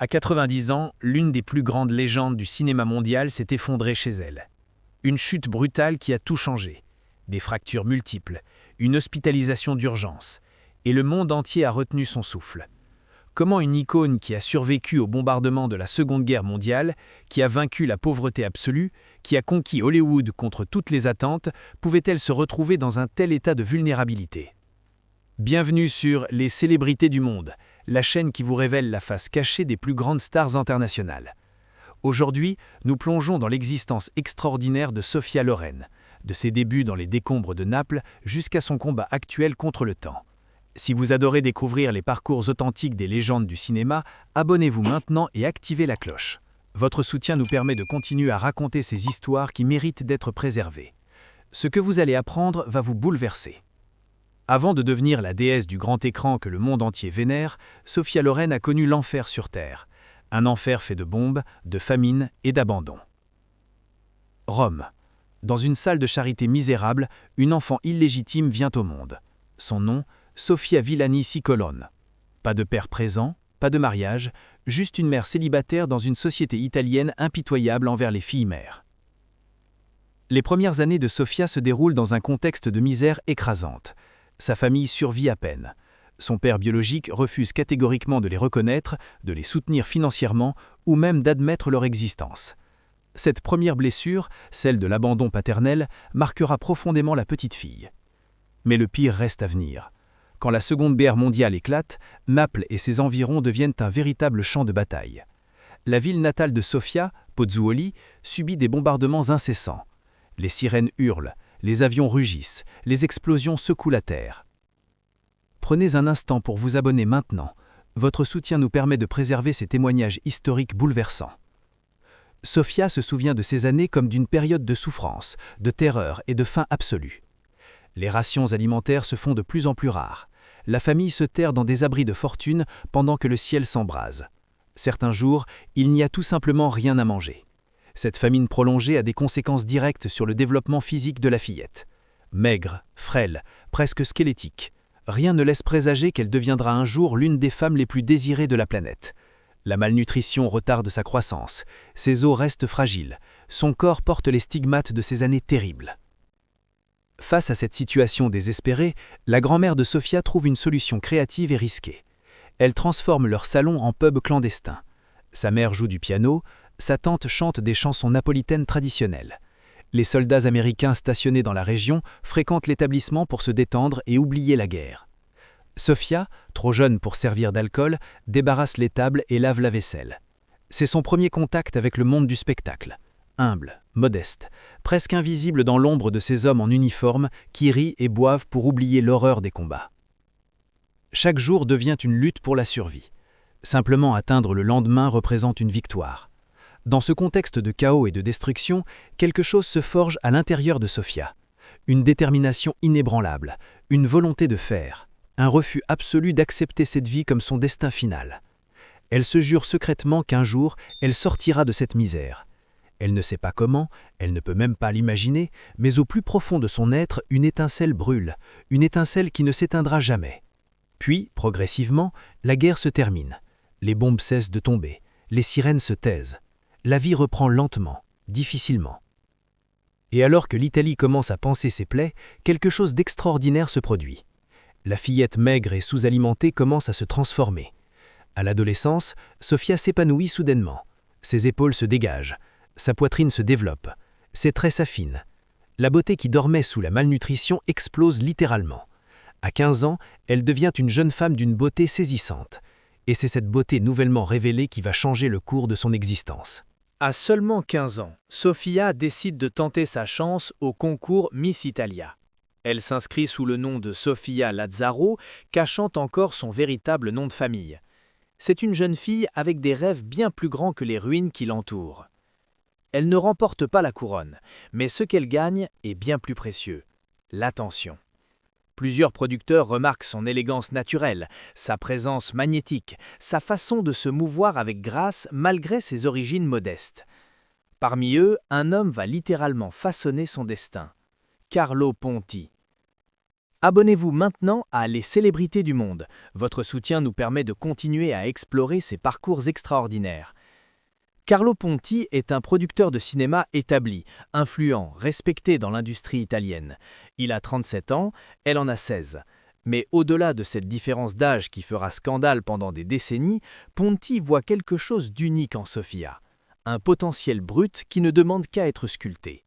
À 90 ans, l'une des plus grandes légendes du cinéma mondial s'est effondrée chez elle. Une chute brutale qui a tout changé. Des fractures multiples, une hospitalisation d'urgence. Et le monde entier a retenu son souffle. Comment une icône qui a survécu au bombardement de la Seconde Guerre mondiale, qui a vaincu la pauvreté absolue, qui a conquis Hollywood contre toutes les attentes, pouvait-elle se retrouver dans un tel état de vulnérabilité? Bienvenue sur Les Célébrités du Monde, la chaîne qui vous révèle la face cachée des plus grandes stars internationales. Aujourd'hui, nous plongeons dans l'existence extraordinaire de Sophia Loren, de ses débuts dans les décombres de Naples jusqu'à son combat actuel contre le temps. Si vous adorez découvrir les parcours authentiques des légendes du cinéma, abonnez-vous maintenant et activez la cloche. Votre soutien nous permet de continuer à raconter ces histoires qui méritent d'être préservées. Ce que vous allez apprendre va vous bouleverser. Avant de devenir la déesse du grand écran que le monde entier vénère, Sophia Loren a connu l'enfer sur Terre. Un enfer fait de bombes, de famine et d'abandon. Rome. Dans une salle de charité misérable, une enfant illégitime vient au monde. Son nom, Sofia Villani Cicolone. Pas de père présent, pas de mariage, juste une mère célibataire dans une société italienne impitoyable envers les filles mères. Les premières années de Sofia se déroulent dans un contexte de misère écrasante. Sa famille survit à peine. Son père biologique refuse catégoriquement de les reconnaître, de les soutenir financièrement ou même d'admettre leur existence. Cette première blessure, celle de l'abandon paternel, marquera profondément la petite fille. Mais le pire reste à venir. Quand la Seconde Guerre mondiale éclate, Naples et ses environs deviennent un véritable champ de bataille. La ville natale de Sofia, Pozzuoli, subit des bombardements incessants. Les sirènes hurlent, les avions rugissent, les explosions secouent la terre. Prenez un instant pour vous abonner maintenant. Votre soutien nous permet de préserver ces témoignages historiques bouleversants. Sofia se souvient de ces années comme d'une période de souffrance, de terreur et de faim absolue. Les rations alimentaires se font de plus en plus rares. La famille se terre dans des abris de fortune pendant que le ciel s'embrase. Certains jours, il n'y a tout simplement rien à manger. Cette famine prolongée a des conséquences directes sur le développement physique de la fillette. Maigre, frêle, presque squelettique, rien ne laisse présager qu'elle deviendra un jour l'une des femmes les plus désirées de la planète. La malnutrition retarde sa croissance, ses os restent fragiles, son corps porte les stigmates de ces années terribles. Face à cette situation désespérée, la grand-mère de Sofia trouve une solution créative et risquée. Elle transforme leur salon en pub clandestin. Sa mère joue du piano, sa tante chante des chansons napolitaines traditionnelles. Les soldats américains stationnés dans la région fréquentent l'établissement pour se détendre et oublier la guerre. Sofia, trop jeune pour servir d'alcool, débarrasse les tables et lave la vaisselle. C'est son premier contact avec le monde du spectacle. Humble, modeste, presque invisible dans l'ombre de ces hommes en uniforme qui rient et boivent pour oublier l'horreur des combats. Chaque jour devient une lutte pour la survie. Simplement atteindre le lendemain représente une victoire. Dans ce contexte de chaos et de destruction, quelque chose se forge à l'intérieur de Sofia. Une détermination inébranlable, une volonté de faire, un refus absolu d'accepter cette vie comme son destin final. Elle se jure secrètement qu'un jour, elle sortira de cette misère. Elle ne sait pas comment, elle ne peut même pas l'imaginer, mais au plus profond de son être, une étincelle brûle, une étincelle qui ne s'éteindra jamais. Puis, progressivement, la guerre se termine. Les bombes cessent de tomber, les sirènes se taisent. La vie reprend lentement, difficilement. Et alors que l'Italie commence à panser ses plaies, quelque chose d'extraordinaire se produit. La fillette maigre et sous-alimentée commence à se transformer. À l'adolescence, Sofia s'épanouit soudainement. Ses épaules se dégagent, sa poitrine se développe, ses traits s'affinent. La beauté qui dormait sous la malnutrition explose littéralement. À 15 ans, elle devient une jeune femme d'une beauté saisissante. Et c'est cette beauté nouvellement révélée qui va changer le cours de son existence. À seulement 15 ans, Sofia décide de tenter sa chance au concours Miss Italia. Elle s'inscrit sous le nom de Sofia Lazzaro, cachant encore son véritable nom de famille. C'est une jeune fille avec des rêves bien plus grands que les ruines qui l'entourent. Elle ne remporte pas la couronne, mais ce qu'elle gagne est bien plus précieux, l'attention. Plusieurs producteurs remarquent son élégance naturelle, sa présence magnétique, sa façon de se mouvoir avec grâce malgré ses origines modestes. Parmi eux, un homme va littéralement façonner son destin, Carlo Ponti. Abonnez-vous maintenant à Les Célébrités du Monde. Votre soutien nous permet de continuer à explorer ces parcours extraordinaires. Carlo Ponti est un producteur de cinéma établi, influent, respecté dans l'industrie italienne. Il a 37 ans, elle en a 16. Mais au-delà de cette différence d'âge qui fera scandale pendant des décennies, Ponti voit quelque chose d'unique en Sofia. Un potentiel brut qui ne demande qu'à être sculpté.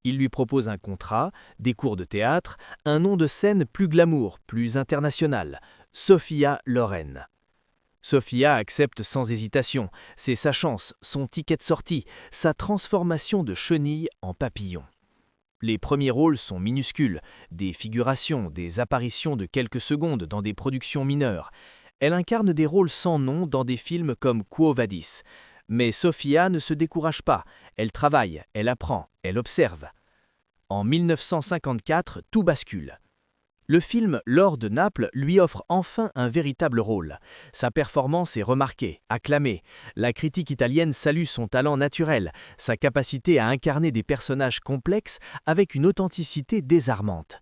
Il lui propose un contrat, des cours de théâtre, un nom de scène plus glamour, plus international, Sofia Loren. Sofia accepte sans hésitation, c'est sa chance, son ticket de sortie, sa transformation de chenille en papillon. Les premiers rôles sont minuscules, des figurations, des apparitions de quelques secondes dans des productions mineures. Elle incarne des rôles sans nom dans des films comme Quo Vadis. Mais Sofia ne se décourage pas, elle travaille, elle apprend, elle observe. En 1954, tout bascule. Le film L'Or de Naples lui offre enfin un véritable rôle. Sa performance est remarquée, acclamée. La critique italienne salue son talent naturel, sa capacité à incarner des personnages complexes avec une authenticité désarmante.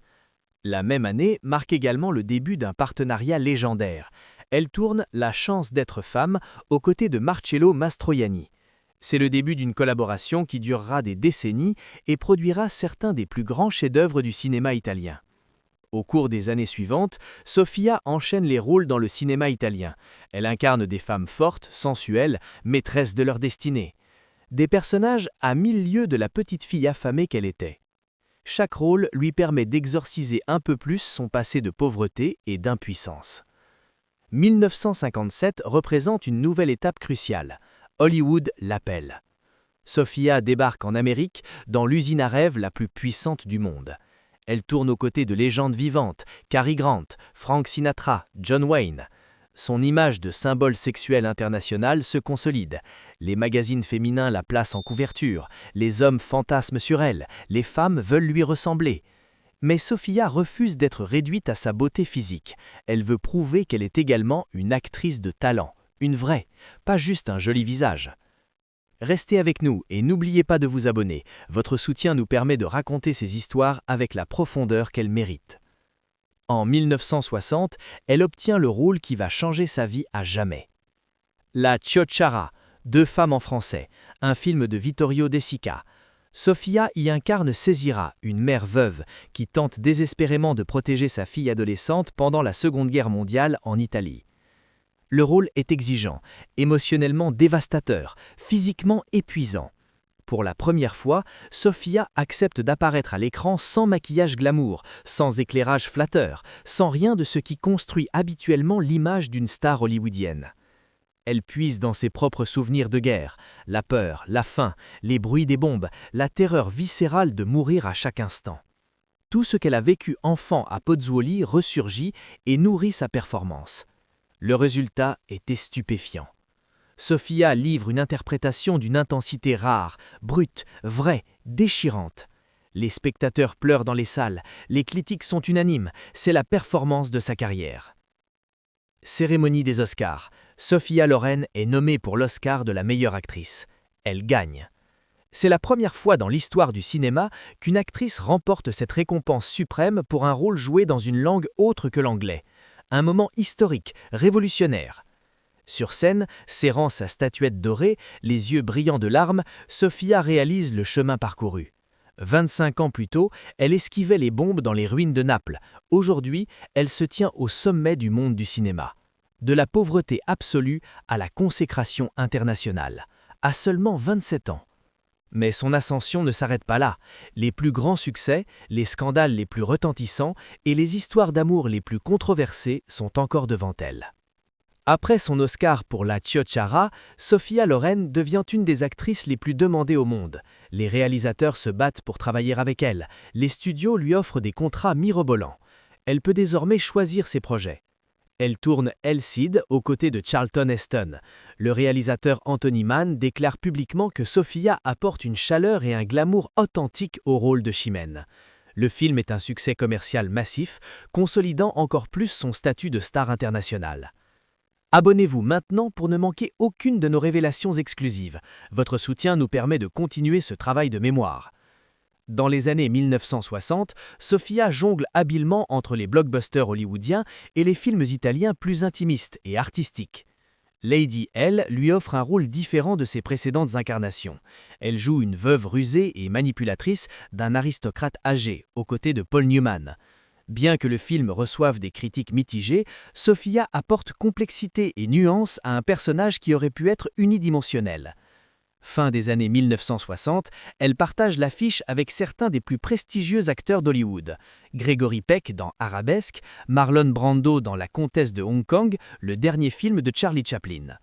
La même année marque également le début d'un partenariat légendaire. Elle tourne La chance d'être femme aux côtés de Marcello Mastroianni. C'est le début d'une collaboration qui durera des décennies et produira certains des plus grands chefs-d'œuvre du cinéma italien. Au cours des années suivantes, Sofia enchaîne les rôles dans le cinéma italien. Elle incarne des femmes fortes, sensuelles, maîtresses de leur destinée. Des personnages à 1000 lieues de la petite fille affamée qu'elle était. Chaque rôle lui permet d'exorciser un peu plus son passé de pauvreté et d'impuissance. 1957 représente une nouvelle étape cruciale. Hollywood l'appelle. Sofia débarque en Amérique, dans l'usine à rêves la plus puissante du monde. Elle tourne aux côtés de légendes vivantes, Cary Grant, Frank Sinatra, John Wayne. Son image de symbole sexuel international se consolide. Les magazines féminins la placent en couverture, les hommes fantasment sur elle, les femmes veulent lui ressembler. Mais Sofia refuse d'être réduite à sa beauté physique. Elle veut prouver qu'elle est également une actrice de talent, une vraie, pas juste un joli visage. Restez avec nous et n'oubliez pas de vous abonner. Votre soutien nous permet de raconter ces histoires avec la profondeur qu'elles méritent. En 1960, elle obtient le rôle qui va changer sa vie à jamais. La Ciociara, Deux femmes en français, un film de Vittorio De Sica. Sofia y incarne Césira, une mère veuve, qui tente désespérément de protéger sa fille adolescente pendant la Seconde Guerre mondiale en Italie. Le rôle est exigeant, émotionnellement dévastateur, physiquement épuisant. Pour la première fois, Sofia accepte d'apparaître à l'écran sans maquillage glamour, sans éclairage flatteur, sans rien de ce qui construit habituellement l'image d'une star hollywoodienne. Elle puise dans ses propres souvenirs de guerre, la peur, la faim, les bruits des bombes, la terreur viscérale de mourir à chaque instant. Tout ce qu'elle a vécu enfant à Pozzuoli ressurgit et nourrit sa performance. Le résultat était stupéfiant. Sofia livre une interprétation d'une intensité rare, brute, vraie, déchirante. Les spectateurs pleurent dans les salles, les critiques sont unanimes, c'est la performance de sa carrière. Cérémonie des Oscars. Sofia Loren est nommée pour l'Oscar de la meilleure actrice. Elle gagne. C'est la première fois dans l'histoire du cinéma qu'une actrice remporte cette récompense suprême pour un rôle joué dans une langue autre que l'anglais. Un moment historique, révolutionnaire. Sur scène, serrant sa statuette dorée, les yeux brillants de larmes, Sofia réalise le chemin parcouru. 25 ans plus tôt, elle esquivait les bombes dans les ruines de Naples. Aujourd'hui, elle se tient au sommet du monde du cinéma. De la pauvreté absolue à la consécration internationale. À seulement 27 ans. Mais son ascension ne s'arrête pas là. Les plus grands succès, les scandales les plus retentissants et les histoires d'amour les plus controversées sont encore devant elle. Après son Oscar pour La Ciociara, Sofia Loren devient une des actrices les plus demandées au monde. Les réalisateurs se battent pour travailler avec elle. Les studios lui offrent des contrats mirobolants. Elle peut désormais choisir ses projets. Elle tourne El Cid aux côtés de Charlton Heston. Le réalisateur Anthony Mann déclare publiquement que Sofia apporte une chaleur et un glamour authentiques au rôle de Chimène. Le film est un succès commercial massif, consolidant encore plus son statut de star internationale. Abonnez-vous maintenant pour ne manquer aucune de nos révélations exclusives. Votre soutien nous permet de continuer ce travail de mémoire. Dans les années 1960, Sofia jongle habilement entre les blockbusters hollywoodiens et les films italiens plus intimistes et artistiques. Lady L lui offre un rôle différent de ses précédentes incarnations. Elle joue une veuve rusée et manipulatrice d'un aristocrate âgé, aux côtés de Paul Newman. Bien que le film reçoive des critiques mitigées, Sofia apporte complexité et nuance à un personnage qui aurait pu être unidimensionnel. Fin des années 1960, elle partage l'affiche avec certains des plus prestigieux acteurs d'Hollywood. Gregory Peck dans Arabesque, Marlon Brando dans La Comtesse de Hong Kong, le dernier film de Charlie Chaplin.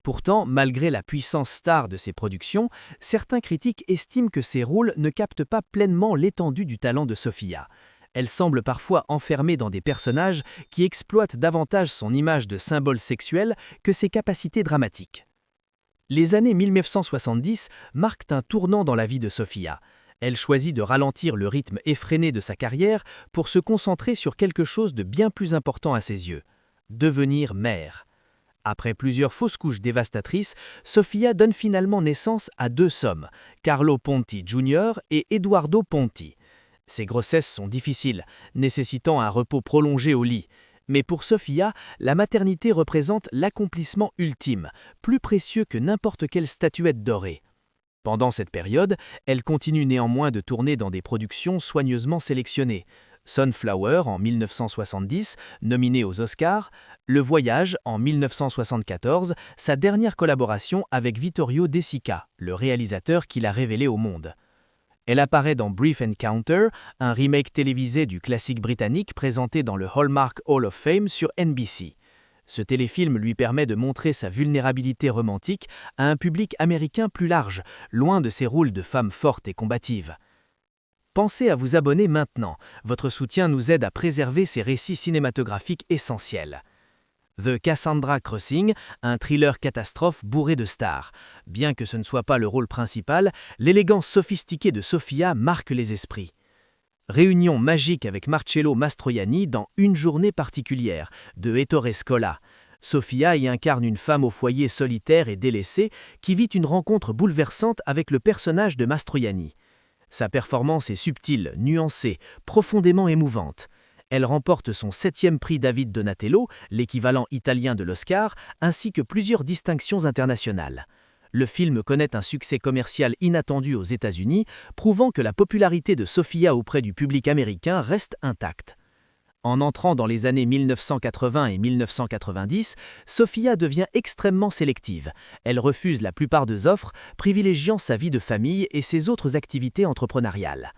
Pourtant, malgré la puissance star de ses productions, certains critiques estiment que ses rôles ne captent pas pleinement l'étendue du talent de Sofia. Elle semble parfois enfermée dans des personnages qui exploitent davantage son image de symbole sexuel que ses capacités dramatiques. Les années 1970 marquent un tournant dans la vie de Sofia. Elle choisit de ralentir le rythme effréné de sa carrière pour se concentrer sur quelque chose de bien plus important à ses yeux: devenir mère. Après plusieurs fausses couches dévastatrices, Sofia donne finalement naissance à 2 hommes, Carlo Ponti Jr. et Eduardo Ponti. Ces grossesses sont difficiles, nécessitant un repos prolongé au lit. Mais pour Sofia, la maternité représente l'accomplissement ultime, plus précieux que n'importe quelle statuette dorée. Pendant cette période, elle continue néanmoins de tourner dans des productions soigneusement sélectionnées. Sunflower en 1970, nominé aux Oscars, Le Voyage en 1974, sa dernière collaboration avec Vittorio De Sica, le réalisateur qui l'a révélée au monde. Elle apparaît dans Brief Encounter, un remake télévisé du classique britannique présenté dans le Hallmark Hall of Fame sur NBC. Ce téléfilm lui permet de montrer sa vulnérabilité romantique à un public américain plus large, loin de ses rôles de femme forte et combative. Pensez à vous abonner maintenant, votre soutien nous aide à préserver ces récits cinématographiques essentiels. The Cassandra Crossing, un thriller catastrophe bourré de stars. Bien que ce ne soit pas le rôle principal, l'élégance sophistiquée de Sofia marque les esprits. Réunion magique avec Marcello Mastroianni dans Une journée particulière, de Ettore Scola. Sofia y incarne une femme au foyer solitaire et délaissée qui vit une rencontre bouleversante avec le personnage de Mastroianni. Sa performance est subtile, nuancée, profondément émouvante. Elle remporte son 7e prix David Donatello, l'équivalent italien de l'Oscar, ainsi que plusieurs distinctions internationales. Le film connaît un succès commercial inattendu aux États-Unis, prouvant que la popularité de Sofia auprès du public américain reste intacte. En entrant dans les années 1980 et 1990, Sofia devient extrêmement sélective. Elle refuse la plupart des offres, privilégiant sa vie de famille et ses autres activités entrepreneuriales.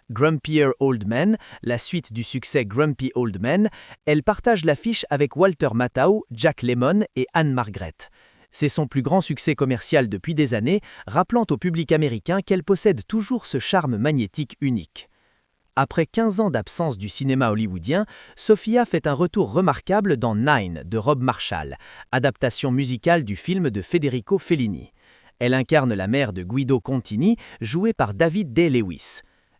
Grumpier Old Man, la suite du succès Grumpy Old Man, elle partage l'affiche avec Walter Matthau, Jack Lemmon et Anne Margaret. C'est son plus grand succès commercial depuis des années, rappelant au public américain qu'elle possède toujours ce charme magnétique unique. Après 15 ans d'absence du cinéma hollywoodien, Sofia fait un retour remarquable dans Nine de Rob Marshall, adaptation musicale du film de Federico Fellini. Elle incarne la mère de Guido Contini, jouée par David Day-Lewis.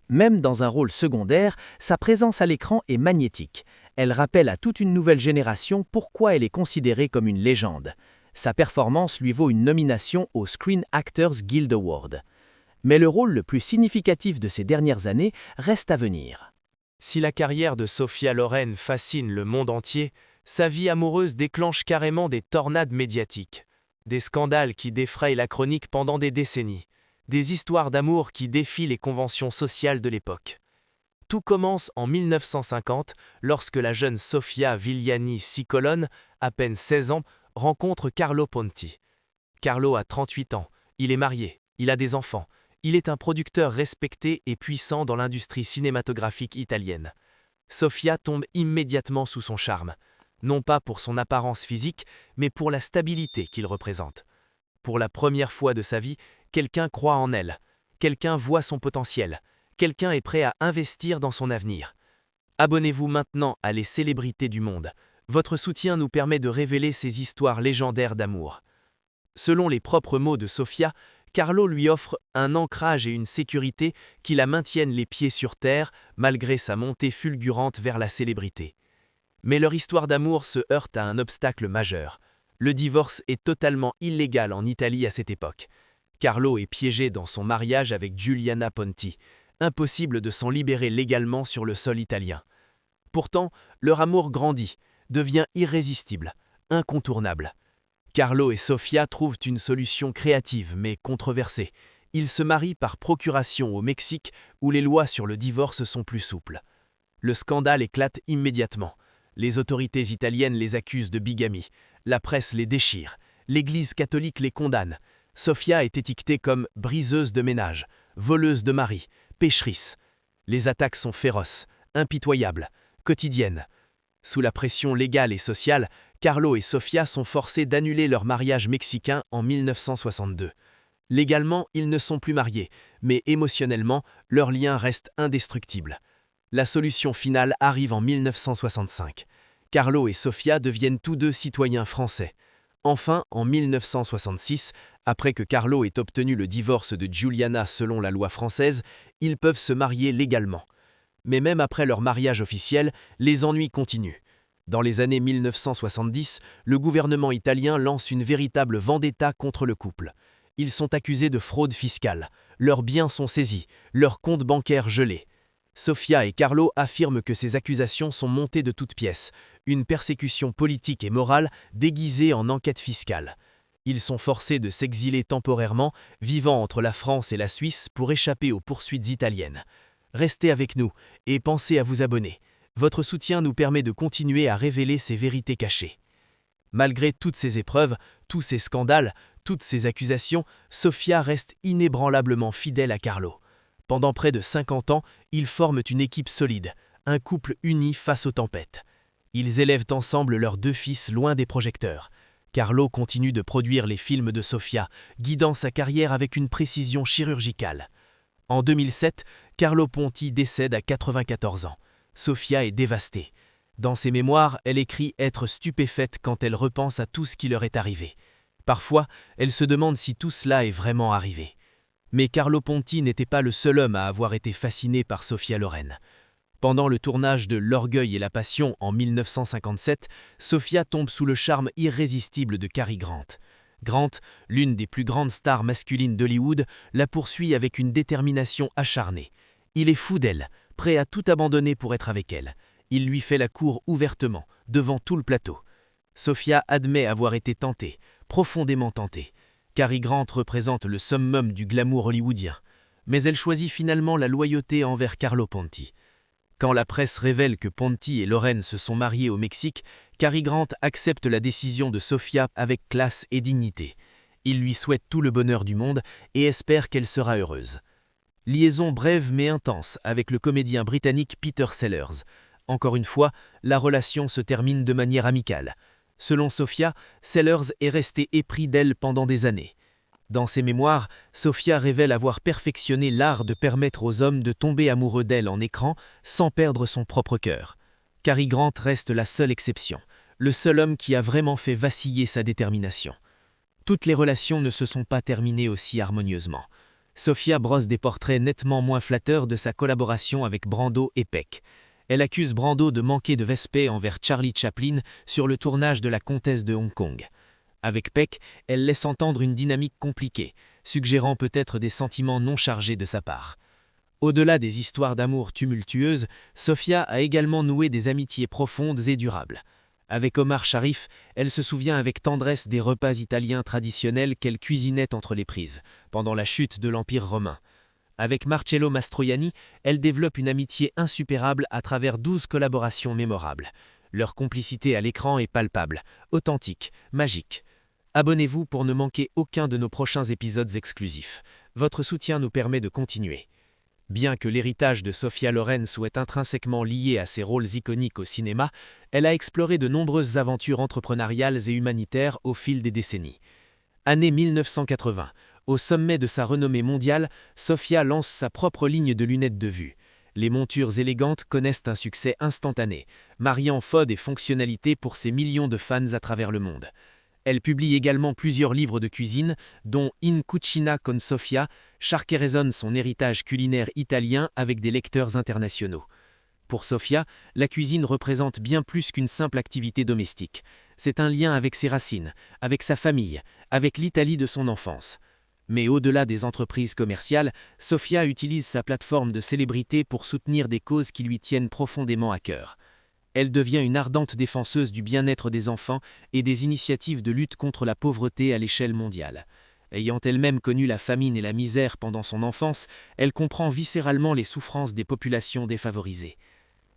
Même dans un rôle secondaire, sa présence à l'écran est magnétique. Elle rappelle à toute une nouvelle génération pourquoi elle est considérée comme une légende. Sa performance lui vaut une nomination au Screen Actors Guild Award. Mais le rôle le plus significatif de ces dernières années reste à venir. Si la carrière de Sophia Loren fascine le monde entier, sa vie amoureuse déclenche carrément des tornades médiatiques. Des scandales qui défrayent la chronique pendant des décennies. Des histoires d'amour qui défient les conventions sociales de l'époque. Tout commence en 1950, lorsque la jeune Sofia Vigliani Cicolone, à peine 16 ans, rencontre Carlo Ponti. Carlo a 38 ans, il est marié, il a des enfants, il est un producteur respecté et puissant dans l'industrie cinématographique italienne. Sofia tombe immédiatement sous son charme, non pas pour son apparence physique, mais pour la stabilité qu'il représente. Pour la première fois de sa vie, quelqu'un croit en elle, quelqu'un voit son potentiel, quelqu'un est prêt à investir dans son avenir. Abonnez-vous maintenant à Les Célébrités du Monde. Votre soutien nous permet de révéler ces histoires légendaires d'amour. Selon les propres mots de Sofia, Carlo lui offre un ancrage et une sécurité qui la maintiennent les pieds sur terre malgré sa montée fulgurante vers la célébrité. Mais leur histoire d'amour se heurte à un obstacle majeur. Le divorce est totalement illégal en Italie à cette époque. Carlo est piégé dans son mariage avec Giuliana Ponti, Impossible de s'en libérer légalement sur le sol italien. Pourtant, leur amour grandit, devient irrésistible, incontournable. Carlo et Sofia trouvent une solution créative mais controversée. Ils se marient par procuration au Mexique où les lois sur le divorce sont plus souples. Le scandale éclate immédiatement. Les autorités italiennes les accusent de bigamie. La presse les déchire. L'Église catholique les condamne. Sofia est étiquetée comme briseuse de ménage, voleuse de mari, pécherisse. Les attaques sont féroces, impitoyables, quotidiennes. Sous la pression légale et sociale, Carlo et Sofia sont forcés d'annuler leur mariage mexicain en 1962. Légalement, ils ne sont plus mariés, mais émotionnellement, leur lien reste indestructible. La solution finale arrive en 1965. Carlo et Sofia deviennent tous deux citoyens français. Enfin, en 1966, après que Carlo ait obtenu le divorce de Giuliana selon la loi française, ils peuvent se marier légalement. Mais même après leur mariage officiel, les ennuis continuent. Dans les années 1970, le gouvernement italien lance une véritable vendetta contre le couple. Ils sont accusés de fraude fiscale, leurs biens sont saisis, leurs comptes bancaires gelés. Sofia et Carlo affirment que ces accusations sont montées de toutes pièces, une persécution politique et morale déguisée en enquête fiscale. Ils sont forcés de s'exiler temporairement, vivant entre la France et la Suisse pour échapper aux poursuites italiennes. Restez avec nous et pensez à vous abonner. Votre soutien nous permet de continuer à révéler ces vérités cachées. Malgré toutes ces épreuves, tous ces scandales, toutes ces accusations, Sofia reste inébranlablement fidèle à Carlo. Pendant près de 50 ans, ils forment une équipe solide, un couple uni face aux tempêtes. Ils élèvent ensemble leurs 2 fils loin des projecteurs. Carlo continue de produire les films de Sofia, guidant sa carrière avec une précision chirurgicale. En 2007, Carlo Ponti décède à 94 ans. Sofia est dévastée. Dans ses mémoires, elle écrit être stupéfaite quand elle repense à tout ce qui leur est arrivé. Parfois, elle se demande si tout cela est vraiment arrivé. Mais Carlo Ponti n'était pas le seul homme à avoir été fasciné par Sophia Loren. Pendant le tournage de L'Orgueil et la Passion en 1957, Sofia tombe sous le charme irrésistible de Cary Grant. Grant, l'une des plus grandes stars masculines d'Hollywood, la poursuit avec une détermination acharnée. Il est fou d'elle, prêt à tout abandonner pour être avec elle. Il lui fait la cour ouvertement, devant tout le plateau. Sofia admet avoir été tentée, profondément tentée. Cary Grant représente le summum du glamour hollywoodien. Mais elle choisit finalement la loyauté envers Carlo Ponti. Quand la presse révèle que Ponti et Loren se sont mariés au Mexique, Cary Grant accepte la décision de Sofia avec classe et dignité. Il lui souhaite tout le bonheur du monde et espère qu'elle sera heureuse. Liaison brève mais intense avec le comédien britannique Peter Sellers. Encore une fois, la relation se termine de manière amicale. Selon Sofia, Sellers est resté épris d'elle pendant des années. Dans ses mémoires, Sofia révèle avoir perfectionné l'art de permettre aux hommes de tomber amoureux d'elle en écran sans perdre son propre cœur. Cary Grant reste la seule exception, le seul homme qui a vraiment fait vaciller sa détermination. Toutes les relations ne se sont pas terminées aussi harmonieusement. Sofia brosse des portraits nettement moins flatteurs de sa collaboration avec Brando et Peck. Elle accuse Brando de manquer de respect envers Charlie Chaplin sur le tournage de La Comtesse de Hong Kong. Avec Peck, elle laisse entendre une dynamique compliquée, suggérant peut-être des sentiments non chargés de sa part. Au-delà des histoires d'amour tumultueuses, Sofia a également noué des amitiés profondes et durables. Avec Omar Sharif, elle se souvient avec tendresse des repas italiens traditionnels qu'elle cuisinait entre les prises, pendant la chute de l'Empire romain. Avec Marcello Mastroianni, elle développe une amitié insuperable à travers 12 collaborations mémorables. Leur complicité à l'écran est palpable, authentique, magique. Abonnez-vous pour ne manquer aucun de nos prochains épisodes exclusifs. Votre soutien nous permet de continuer. Bien que l'héritage de Sophia Loren soit intrinsèquement lié à ses rôles iconiques au cinéma, elle a exploré de nombreuses aventures entrepreneuriales et humanitaires au fil des décennies. Année 1980. Au sommet de sa renommée mondiale, Sofia lance sa propre ligne de lunettes de vue. Les montures élégantes connaissent un succès instantané, mariant mode et fonctionnalité pour ses millions de fans à travers le monde. Elle publie également plusieurs livres de cuisine, dont In Cucina con Sofia, Charquerezone son héritage culinaire italien avec des lecteurs internationaux. Pour Sofia, la cuisine représente bien plus qu'une simple activité domestique. C'est un lien avec ses racines, avec sa famille, avec l'Italie de son enfance. Mais au-delà des entreprises commerciales, Sofia utilise sa plateforme de célébrité pour soutenir des causes qui lui tiennent profondément à cœur. Elle devient une ardente défenseuse du bien-être des enfants et des initiatives de lutte contre la pauvreté à l'échelle mondiale. Ayant elle-même connu la famine et la misère pendant son enfance, elle comprend viscéralement les souffrances des populations défavorisées.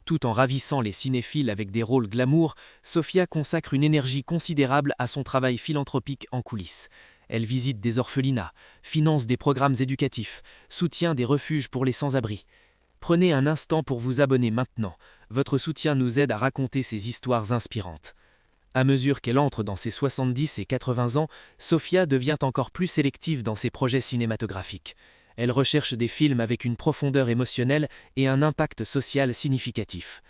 Tout en ravissant les cinéphiles avec des rôles glamour, Sofia consacre une énergie considérable à son travail philanthropique en coulisses. Elle visite des orphelinats, finance des programmes éducatifs, soutient des refuges pour les sans-abri. Prenez un instant pour vous abonner maintenant. Votre soutien nous aide à raconter ces histoires inspirantes. À mesure qu'elle entre dans ses 70 et 80 ans, Sofia devient encore plus sélective dans ses projets cinématographiques. Elle recherche des films avec une profondeur émotionnelle et un impact social significatif.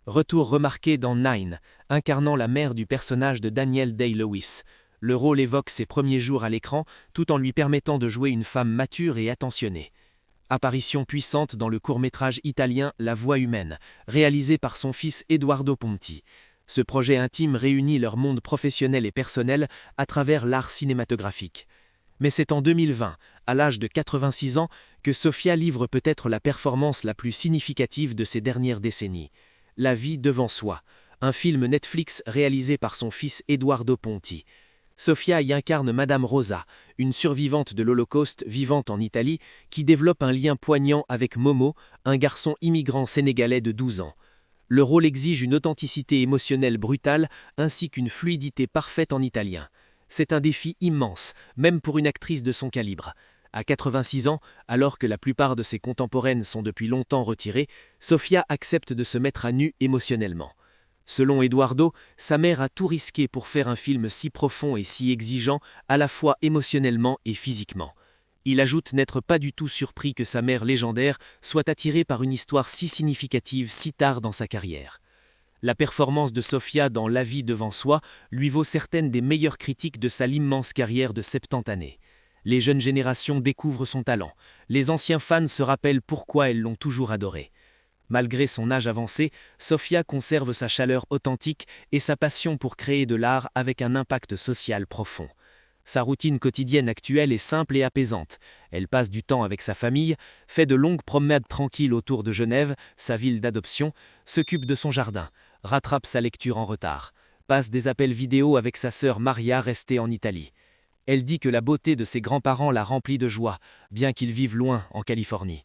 Retour remarqué dans Nine, incarnant la mère du personnage de Danielle Day-Lewis. Le rôle évoque ses premiers jours à l'écran, tout en lui permettant de jouer une femme mature et attentionnée. Apparition puissante dans le court-métrage italien La Voix humaine, réalisé par son fils Edoardo Ponti. Ce projet intime réunit leur monde professionnel et personnel à travers l'art cinématographique. Mais c'est en 2020, à l'âge de 86 ans, que Sofia livre peut-être la performance la plus significative de ces dernières décennies. La vie devant soi, un film Netflix réalisé par son fils Edoardo Ponti. Sofia y incarne Madame Rosa, une survivante de l'Holocauste vivant en Italie, qui développe un lien poignant avec Momo, un garçon immigrant sénégalais de 12 ans. Le rôle exige une authenticité émotionnelle brutale ainsi qu'une fluidité parfaite en italien. C'est un défi immense, même pour une actrice de son calibre. À 86 ans, alors que la plupart de ses contemporaines sont depuis longtemps retirées, Sofia accepte de se mettre à nu émotionnellement. Selon Edoardo, sa mère a tout risqué pour faire un film si profond et si exigeant, à la fois émotionnellement et physiquement. Il ajoute n'être pas du tout surpris que sa mère légendaire soit attirée par une histoire si significative si tard dans sa carrière. La performance de Sofia dans La vie devant soi lui vaut certaines des meilleures critiques de sa l'immense carrière de 70 années. Les jeunes générations découvrent son talent. Les anciens fans se rappellent pourquoi elles l'ont toujours adoré. Malgré son âge avancé, Sofia conserve sa chaleur authentique et sa passion pour créer de l'art avec un impact social profond. Sa routine quotidienne actuelle est simple et apaisante. Elle passe du temps avec sa famille, fait de longues promenades tranquilles autour de Genève, sa ville d'adoption, s'occupe de son jardin, rattrape sa lecture en retard, passe des appels vidéo avec sa sœur Maria restée en Italie. Elle dit que la beauté de ses grands-parents la remplit de joie, bien qu'ils vivent loin en Californie.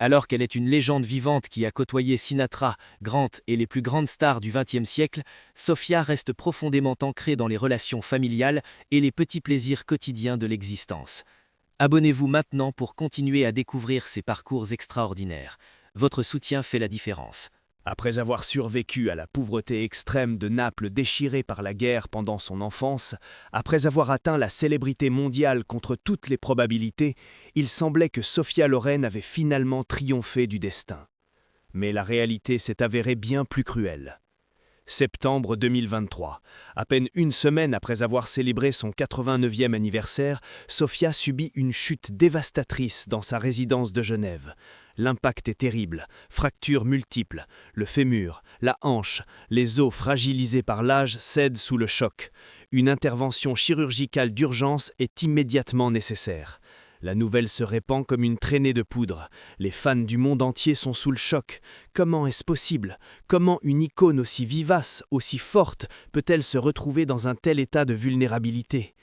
Alors qu'elle est une légende vivante qui a côtoyé Sinatra, Grant et les plus grandes stars du XXe siècle, Sofia reste profondément ancrée dans les relations familiales et les petits plaisirs quotidiens de l'existence. Abonnez-vous maintenant pour continuer à découvrir ces parcours extraordinaires. Votre soutien fait la différence. Après avoir survécu à la pauvreté extrême de Naples déchirée par la guerre pendant son enfance, après avoir atteint la célébrité mondiale contre toutes les probabilités, il semblait que Sofia Loren avait finalement triomphé du destin. Mais la réalité s'est avérée bien plus cruelle. Septembre 2023. À peine une semaine après avoir célébré son 89e anniversaire, Sofia subit une chute dévastatrice dans sa résidence de Genève. L'impact est terrible, fractures multiples, le fémur, la hanche, les os fragilisés par l'âge cèdent sous le choc. Une intervention chirurgicale d'urgence est immédiatement nécessaire. La nouvelle se répand comme une traînée de poudre. Les fans du monde entier sont sous le choc. Comment est-ce possible? Comment une icône aussi vivace, aussi forte, peut-elle se retrouver dans un tel état de vulnérabilité?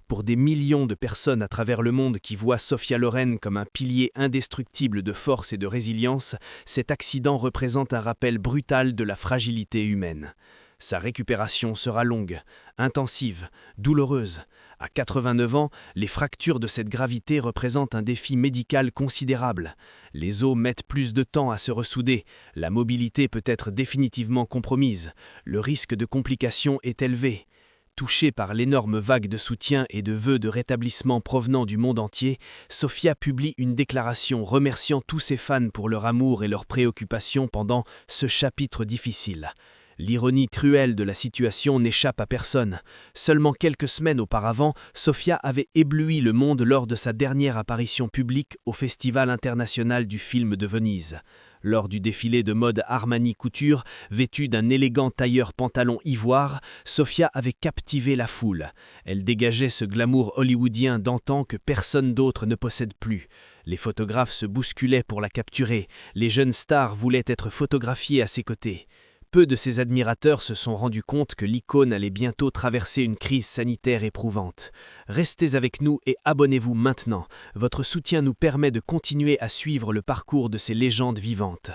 Pour des millions de personnes à travers le monde qui voient Sofia Loren comme un pilier indestructible de force et de résilience, cet accident représente un rappel brutal de la fragilité humaine. Sa récupération sera longue, intensive, douloureuse. À 89 ans, les fractures de cette gravité représentent un défi médical considérable. Les os mettent plus de temps à se ressouder, la mobilité peut être définitivement compromise, le risque de complications est élevé. Touchée par l'énorme vague de soutien et de vœux de rétablissement provenant du monde entier, Sofia publie une déclaration remerciant tous ses fans pour leur amour et leur préoccupation pendant ce chapitre difficile. L'ironie cruelle de la situation n'échappe à personne. Seulement quelques semaines auparavant, Sofia avait ébloui le monde lors de sa dernière apparition publique au Festival international du film de Venise. Lors du défilé de mode Armani Couture, vêtue d'un élégant tailleur pantalon ivoire, Sofia avait captivé la foule. Elle dégageait ce glamour hollywoodien d'antan que personne d'autre ne possède plus. Les photographes se bousculaient pour la capturer. Les jeunes stars voulaient être photographiées à ses côtés. Peu de ses admirateurs se sont rendus compte que l'icône allait bientôt traverser une crise sanitaire éprouvante. Restez avec nous et abonnez-vous maintenant. Votre soutien nous permet de continuer à suivre le parcours de ces légendes vivantes.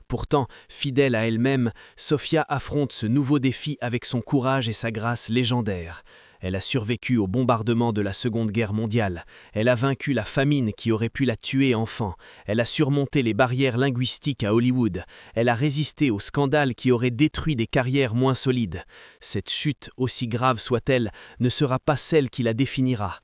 Pourtant, fidèle à elle-même, Sofia affronte ce nouveau défi avec son courage et sa grâce légendaires. Elle a survécu au bombardement de la Seconde Guerre mondiale. Elle a vaincu la famine qui aurait pu la tuer enfant. Elle a surmonté les barrières linguistiques à Hollywood. Elle a résisté aux scandales qui auraient détruit des carrières moins solides. Cette chute, aussi grave soit-elle, ne sera pas celle qui la définira.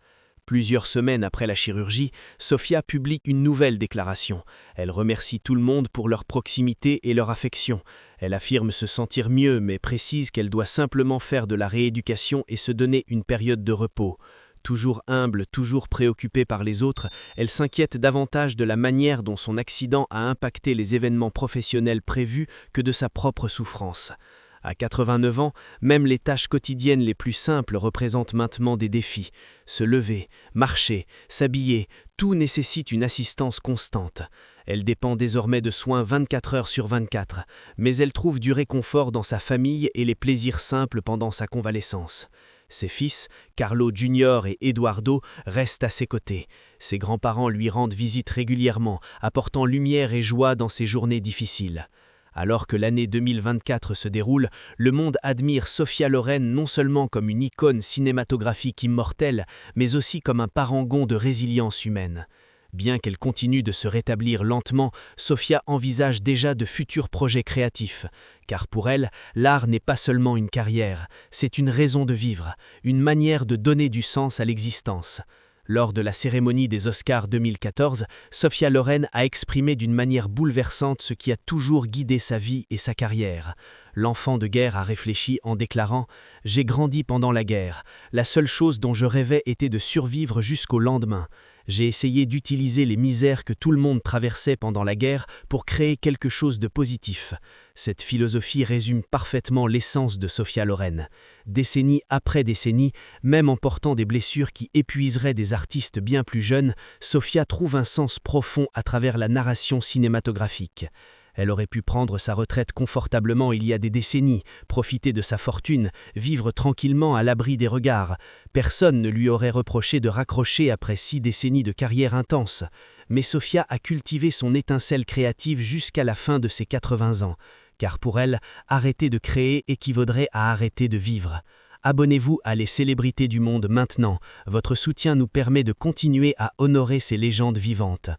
Plusieurs semaines après la chirurgie, Sofia publie une nouvelle déclaration. Elle remercie tout le monde pour leur proximité et leur affection. Elle affirme se sentir mieux, mais précise qu'elle doit simplement faire de la rééducation et se donner une période de repos. Toujours humble, toujours préoccupée par les autres, elle s'inquiète davantage de la manière dont son accident a impacté les événements professionnels prévus que de sa propre souffrance. À 89 ans, même les tâches quotidiennes les plus simples représentent maintenant des défis. Se lever, marcher, s'habiller, tout nécessite une assistance constante. Elle dépend désormais de soins 24 heures sur 24, mais elle trouve du réconfort dans sa famille et les plaisirs simples pendant sa convalescence. Ses fils, Carlo Junior et Eduardo, restent à ses côtés. Ses grands-parents lui rendent visite régulièrement, apportant lumière et joie dans ses journées difficiles. Alors que l'année 2024 se déroule, le monde admire Sofia Loren non seulement comme une icône cinématographique immortelle, mais aussi comme un parangon de résilience humaine. Bien qu'elle continue de se rétablir lentement, Sofia envisage déjà de futurs projets créatifs. Car pour elle, l'art n'est pas seulement une carrière, c'est une raison de vivre, une manière de donner du sens à l'existence. Lors de la cérémonie des Oscars 2014, Sofia Loren a exprimé d'une manière bouleversante ce qui a toujours guidé sa vie et sa carrière. L'enfant de guerre a réfléchi en déclarant « J'ai grandi pendant la guerre. La seule chose dont je rêvais était de survivre jusqu'au lendemain. J'ai essayé d'utiliser les misères que tout le monde traversait pendant la guerre pour créer quelque chose de positif. » Cette philosophie résume parfaitement l'essence de Sofia Loren. Décennie après décennie, même en portant des blessures qui épuiseraient des artistes bien plus jeunes, Sofia trouve un sens profond à travers la narration cinématographique. Elle aurait pu prendre sa retraite confortablement il y a des décennies, profiter de sa fortune, vivre tranquillement à l'abri des regards. Personne ne lui aurait reproché de raccrocher après 6 décennies de carrière intense. Mais Sofia a cultivé son étincelle créative jusqu'à la fin de ses 80 ans. Car pour elle, arrêter de créer équivaudrait à arrêter de vivre. Abonnez-vous à Les Célébrités du Monde maintenant. Votre soutien nous permet de continuer à honorer ces légendes vivantes.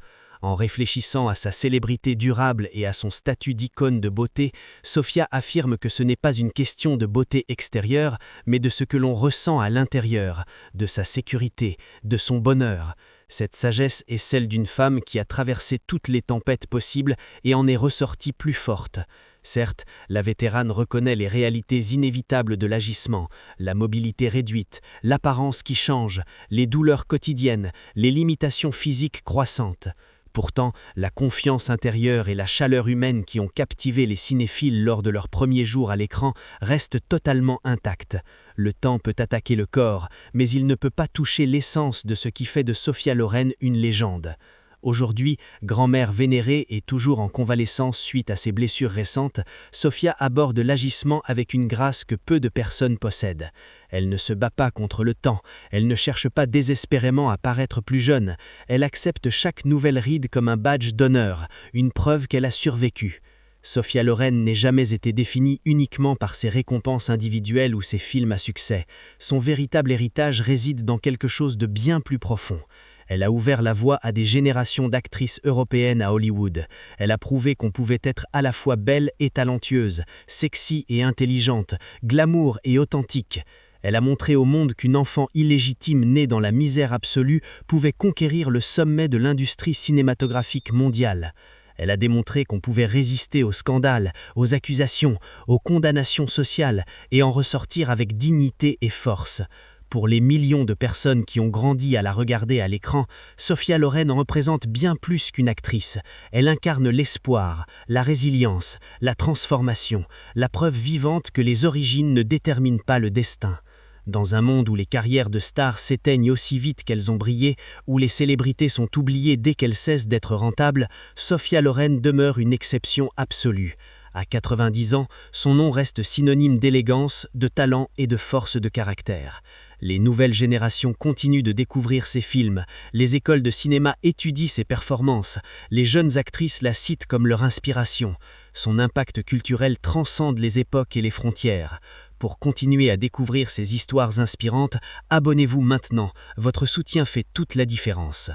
En réfléchissant à sa célébrité durable et à son statut d'icône de beauté, Sofia affirme que ce n'est pas une question de beauté extérieure, mais de ce que l'on ressent à l'intérieur, de sa sécurité, de son bonheur. Cette sagesse est celle d'une femme qui a traversé toutes les tempêtes possibles et en est ressortie plus forte. Certes, la vétérane reconnaît les réalités inévitables de l'agissement, la mobilité réduite, l'apparence qui change, les douleurs quotidiennes, les limitations physiques croissantes. Pourtant, la confiance intérieure et la chaleur humaine qui ont captivé les cinéphiles lors de leur premier jour à l'écran restent totalement intactes. Le temps peut attaquer le corps, mais il ne peut pas toucher l'essence de ce qui fait de Sofia Loren une légende. Aujourd'hui, grand-mère vénérée et toujours en convalescence suite à ses blessures récentes, Sofia aborde l'agissement avec une grâce que peu de personnes possèdent. Elle ne se bat pas contre le temps, elle ne cherche pas désespérément à paraître plus jeune, elle accepte chaque nouvelle ride comme un badge d'honneur, une preuve qu'elle a survécu. Sofia Loren n'est jamais été définie uniquement par ses récompenses individuelles ou ses films à succès. Son véritable héritage réside dans quelque chose de bien plus profond. Elle a ouvert la voie à des générations d'actrices européennes à Hollywood. Elle a prouvé qu'on pouvait être à la fois belle et talentueuse, sexy et intelligente, glamour et authentique. Elle a montré au monde qu'une enfant illégitime née dans la misère absolue pouvait conquérir le sommet de l'industrie cinématographique mondiale. Elle a démontré qu'on pouvait résister aux scandales, aux accusations, aux condamnations sociales et en ressortir avec dignité et force. Pour les millions de personnes qui ont grandi à la regarder à l'écran, Sophia Loren représente bien plus qu'une actrice. Elle incarne l'espoir, la résilience, la transformation, la preuve vivante que les origines ne déterminent pas le destin. Dans un monde où les carrières de stars s'éteignent aussi vite qu'elles ont brillé, où les célébrités sont oubliées dès qu'elles cessent d'être rentables, Sophia Loren demeure une exception absolue. À 90 ans, son nom reste synonyme d'élégance, de talent et de force de caractère. Les nouvelles générations continuent de découvrir ses films, les écoles de cinéma étudient ses performances, les jeunes actrices la citent comme leur inspiration. Son impact culturel transcende les époques et les frontières. Pour continuer à découvrir ces histoires inspirantes, abonnez-vous maintenant, votre soutien fait toute la différence.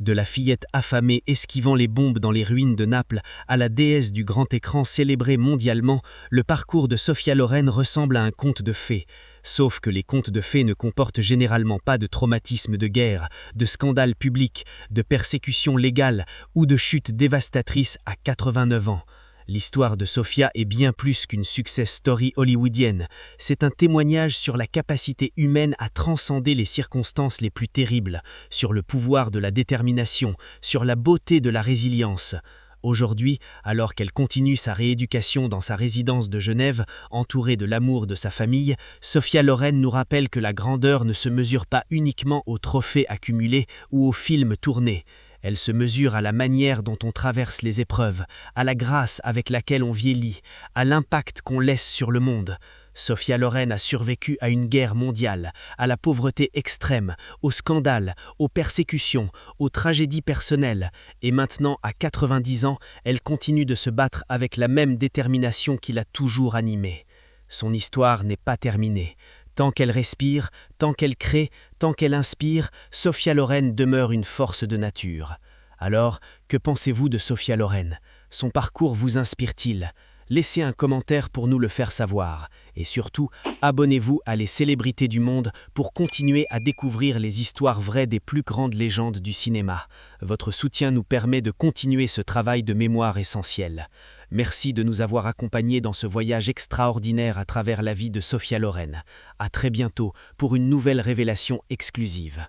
De la fillette affamée esquivant les bombes dans les ruines de Naples à la déesse du grand écran célébrée mondialement, le parcours de Sophia Loren ressemble à un conte de fées. Sauf que les contes de fées ne comportent généralement pas de traumatisme de guerre, de scandales publics, de persécutions légales ou de chutes dévastatrices à 89 ans. L'histoire de Sophia est bien plus qu'une success story hollywoodienne. C'est un témoignage sur la capacité humaine à transcender les circonstances les plus terribles, sur le pouvoir de la détermination, sur la beauté de la résilience. Aujourd'hui, alors qu'elle continue sa rééducation dans sa résidence de Genève, entourée de l'amour de sa famille, Sophia Loren nous rappelle que la grandeur ne se mesure pas uniquement aux trophées accumulés ou aux films tournés. Elle se mesure à la manière dont on traverse les épreuves, à la grâce avec laquelle on vieillit, à l'impact qu'on laisse sur le monde. Sophia Loren a survécu à une guerre mondiale, à la pauvreté extrême, aux scandales, aux persécutions, aux tragédies personnelles. Et maintenant, à 90 ans, elle continue de se battre avec la même détermination qui l'a toujours animée. Son histoire n'est pas terminée. Tant qu'elle respire, tant qu'elle crée, tant qu'elle inspire, Sophia Loren demeure une force de nature. Alors, que pensez-vous de Sophia Loren? Son parcours vous inspire-t-il? Laissez un commentaire pour nous le faire savoir. Et surtout, abonnez-vous à Les Célébrités du Monde pour continuer à découvrir les histoires vraies des plus grandes légendes du cinéma. Votre soutien nous permet de continuer ce travail de mémoire essentiel. Merci de nous avoir accompagnés dans ce voyage extraordinaire à travers la vie de Sophia Loren. À très bientôt pour une nouvelle révélation exclusive.